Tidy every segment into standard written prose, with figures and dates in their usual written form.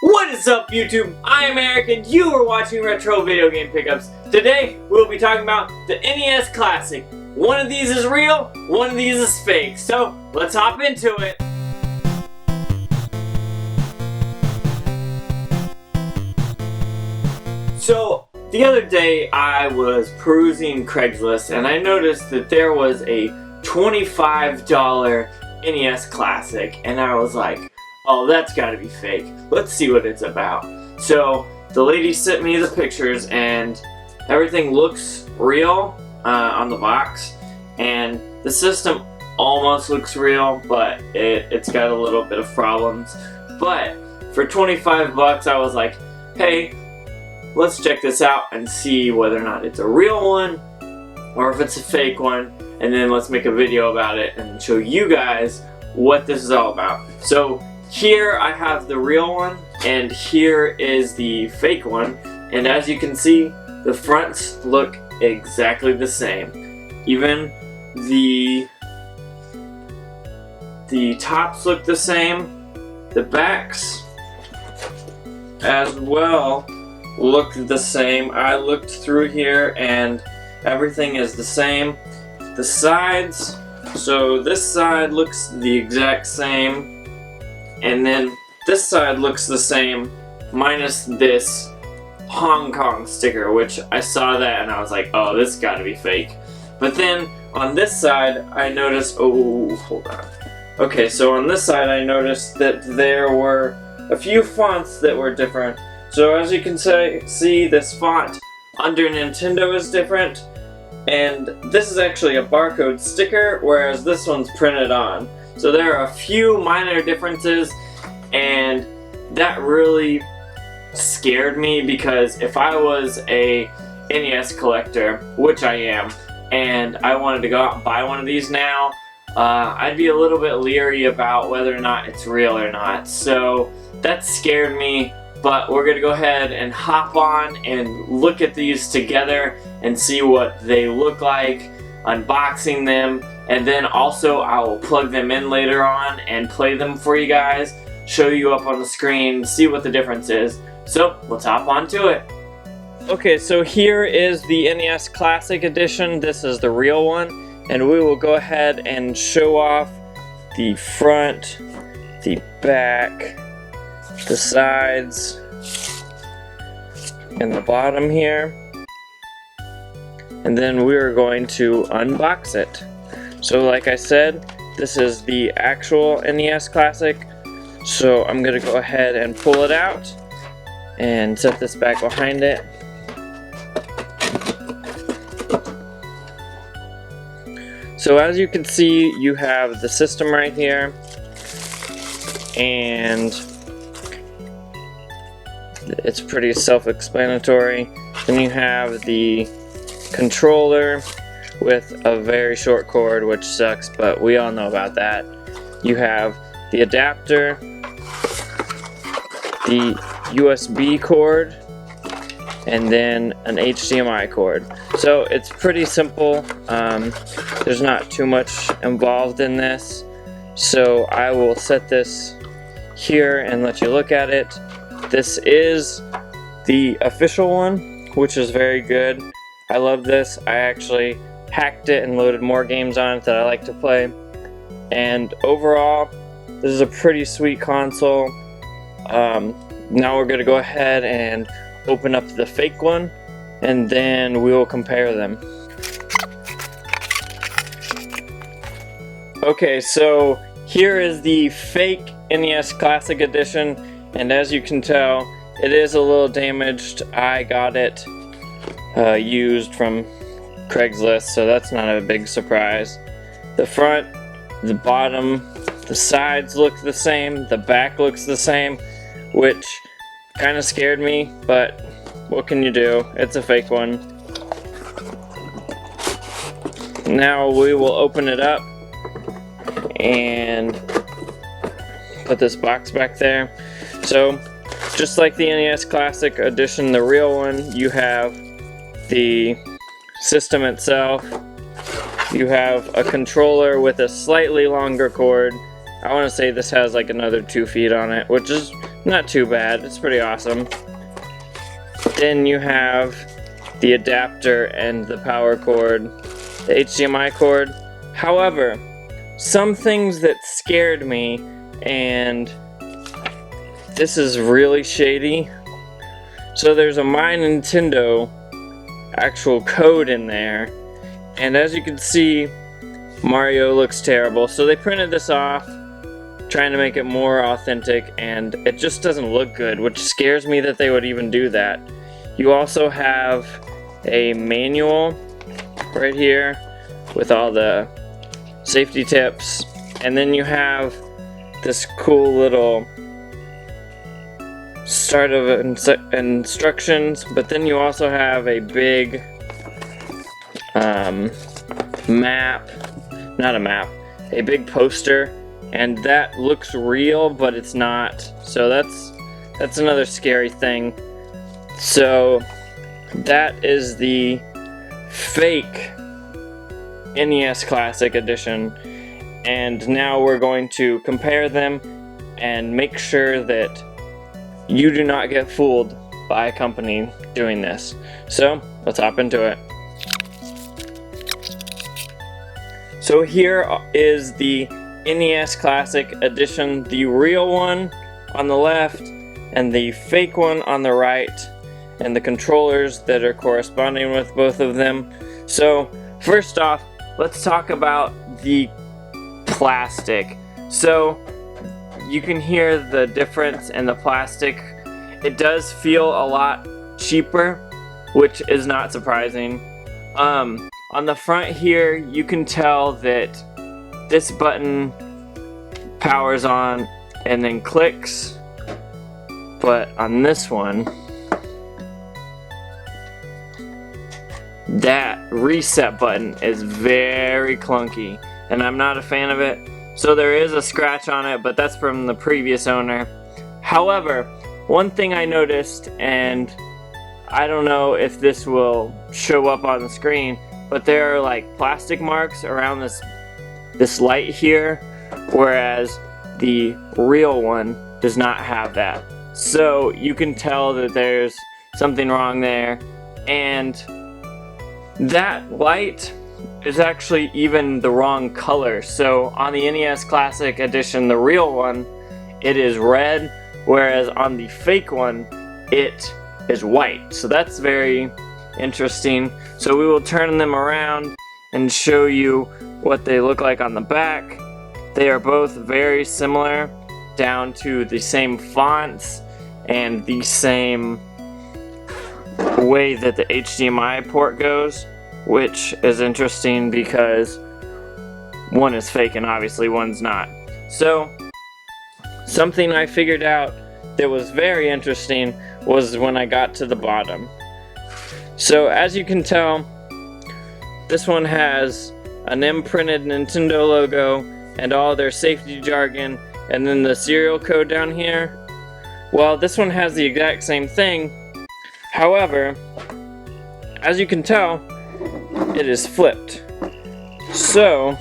What is up, YouTube? I am Eric and you are watching Retro Video Game Pickups. Today we'll be talking about the NES Classic. One of these is real, one of these is fake. So let's hop into it. So the other day I was perusing Craigslist and I noticed that there was a $25 NES Classic and I was like, oh, that's gotta be fake. Let's see what it's about. So the lady sent me the pictures and everything looks real on the box, and the system almost looks real, but it's got a little bit of problems. But for 25 bucks I was like, hey, let's check this out and see whether or not it's a real one or if it's a fake one, and then let's make a video about it and show you guys what this is all about. So here I have the real one and here is the fake one, and as you can see, the fronts look exactly the same. Even the tops look the same. The backs as well look the same. I looked through here and everything is the same. The sides, so this side looks the exact same, and then this side looks the same minus this Hong Kong sticker, which I saw that and I was like, oh, this gotta be fake. But then on this side I noticed, oh, hold on. Okay, so on this side I noticed that there were a few fonts that were different. So as you can see, this font under Nintendo is different, and this is actually a barcode sticker, whereas this one's printed on. So there are a few minor differences, and that really scared me, because if I was a NES collector, which I am, and I wanted to go out and buy one of these now, I'd be a little bit leery about whether or not it's real or not. So that scared me, but we're gonna go ahead and hop on and look at these together and see what they look like, unboxing them, and then also I will plug them in later on and play them for you guys, show you up on the screen, see what the difference is. So let's hop on to it. Okay, so here is the NES Classic Edition. This is the real one, and we will go ahead and show off the front, the back, the sides, and the bottom here. And then we are going to unbox it. So like I said, this is the actual NES Classic. So I'm gonna go ahead and pull it out and set this back behind it. So as you can see, you have the system right here, and it's pretty self-explanatory. Then you have the controller with a very short cord, which sucks, but we all know about that. You have the adapter, the USB cord, and then an HDMI cord. So it's pretty simple. There's not too much involved in this. So I will set this here and let you look at it. This is the official one, which is very good. I love this. I actually hacked it and loaded more games on it that I like to play. And overall, this is a pretty sweet console. Now we're gonna go ahead and open up the fake one, and then we will compare them. Okay, so here is the fake NES Classic Edition, and as you can tell, it is a little damaged. I got it used from Craigslist, so that's not a big surprise. The front, the bottom, the sides look the same, the back looks the same, which kind of scared me, but what can you do? It's a fake one. Now we will open it up and put this box back there. So just like the NES Classic Edition, the real one, you have the system itself, you have a controller with a slightly longer cord. I want to say this has like another 2 feet on it, which is not too bad. It's pretty awesome. Then you have the adapter and the power cord, the HDMI cord. However, some things that scared me, and this is really shady. So there's a My Nintendo actual code in there, and as you can see, Mario looks terrible. So they printed this off, trying to make it more authentic, and it just doesn't look good, which scares me that they would even do that. You also have a manual right here with all the safety tips, and then you have this cool little start of instructions, but then you also have a big a big poster, and that looks real, but it's not. So that's another scary thing. So that is the fake NES Classic Edition, and now we're going to compare them and make sure that you do not get fooled by a company doing this. So let's hop into it. So here is the NES Classic Edition, the real one on the left and the fake one on the right, and the controllers that are corresponding with both of them. So first off, let's talk about the plastic. So you can hear the difference in the plastic. It does feel a lot cheaper, which is not surprising. On the front here, you can tell that this button powers on and then clicks, but on this one, that reset button is very clunky, and I'm not a fan of it. So there is a scratch on it, but that's from the previous owner. However, one thing I noticed, and I don't know if this will show up on the screen, but there are like plastic marks around this light here, whereas the real one does not have that. So you can tell that there's something wrong there, and that light is actually even the wrong color. So on the NES Classic Edition, the real one, it is red, whereas on the fake one, it is white. So that's very interesting. So we will turn them around and show you what they look like on the back. They are both very similar, down to the same fonts and the same way that the HDMI port goes, which is interesting because one is fake and obviously one's not. So something I figured out that was very interesting was when I got to the bottom. So as you can tell, this one has an imprinted Nintendo logo and all their safety jargon, and then the serial code down here. Well, this one has the exact same thing. However, as you can tell, it is flipped. So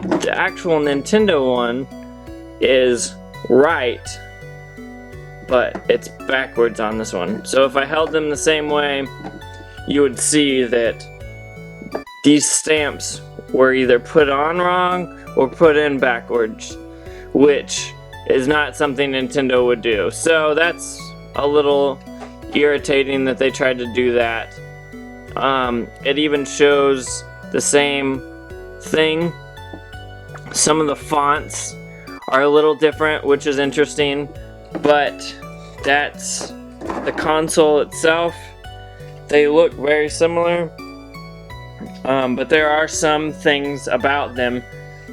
the actual Nintendo one is right, but it's backwards on this one. So if I held them the same way, you would see that these stamps were either put on wrong or put in backwards, which is not something Nintendo would do. So that's a little irritating that they tried to do that. It even shows the same thing. Some of the fonts are a little different, which is interesting, but that's the console itself. They look very similar, but there are some things about them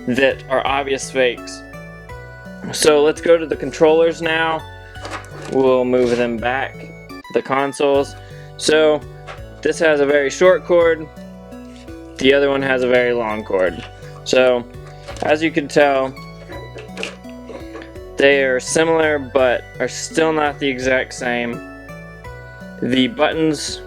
that are obvious fakes. So let's go to the controllers now. We'll move them back, the consoles. So this has a very short cord, the other one has a very long cord. So as you can tell, they are similar but are still not the exact same. The buttons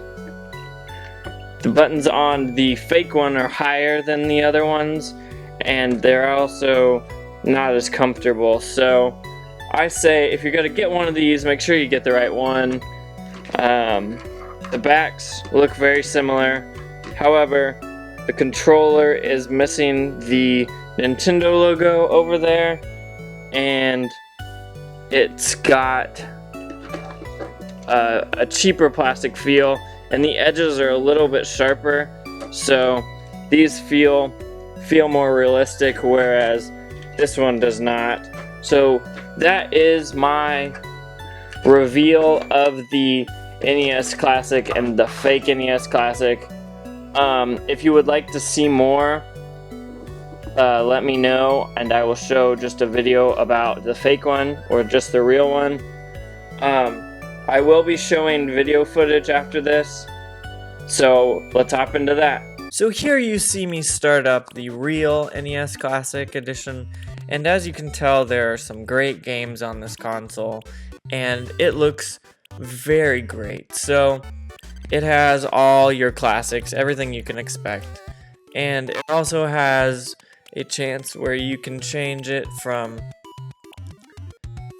on the fake one are higher than the other ones, and they're also not as comfortable. So I say if you're gonna get one of these, make sure you get the right one. The backs look very similar. However, the controller is missing the Nintendo logo over there, and it's got a cheaper plastic feel, and the edges are a little bit sharper, so these feel more realistic, whereas this one does not. So that is my reveal of the NES Classic and the fake NES Classic. If you would like to see more, let me know, and I will show just a video about the fake one or just the real one. I will be showing video footage after this, so let's hop into that. So here you see me start up the real NES Classic Edition, and as you can tell, there are some great games on this console, and it looks very great. So it has all your classics, everything you can expect, and it also has a chance where you can change it from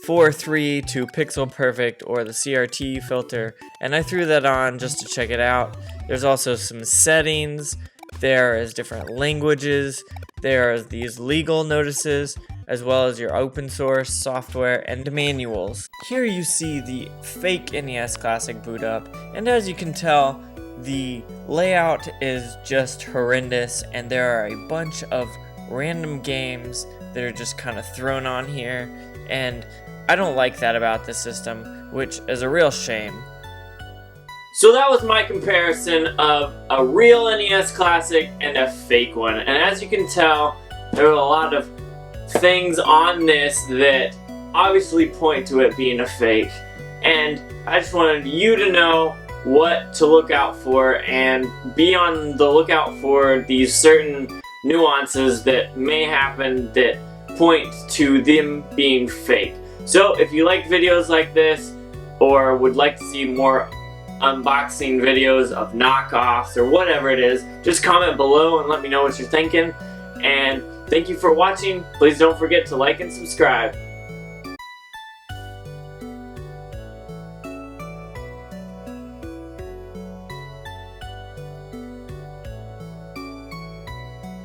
4:3 to pixel perfect or the CRT filter, and I threw that on just to check it out. There's also some settings, there is different languages, there are these legal notices, as well as your open source software and manuals. Here you see the fake NES Classic boot up, and as you can tell, the layout is just horrendous, and there are a bunch of random games that are just kind of thrown on here, and I don't like that about this system, which is a real shame. So that was my comparison of a real NES Classic and a fake one, and as you can tell, there are a lot of things on this that obviously point to it being a fake, and I just wanted you to know what to look out for and be on the lookout for these certain nuances that may happen that point to them being fake. So if you like videos like this, or would like to see more unboxing videos of knockoffs or whatever it is, just comment below and let me know what you're thinking. And thank you for watching. Please don't forget to like and subscribe.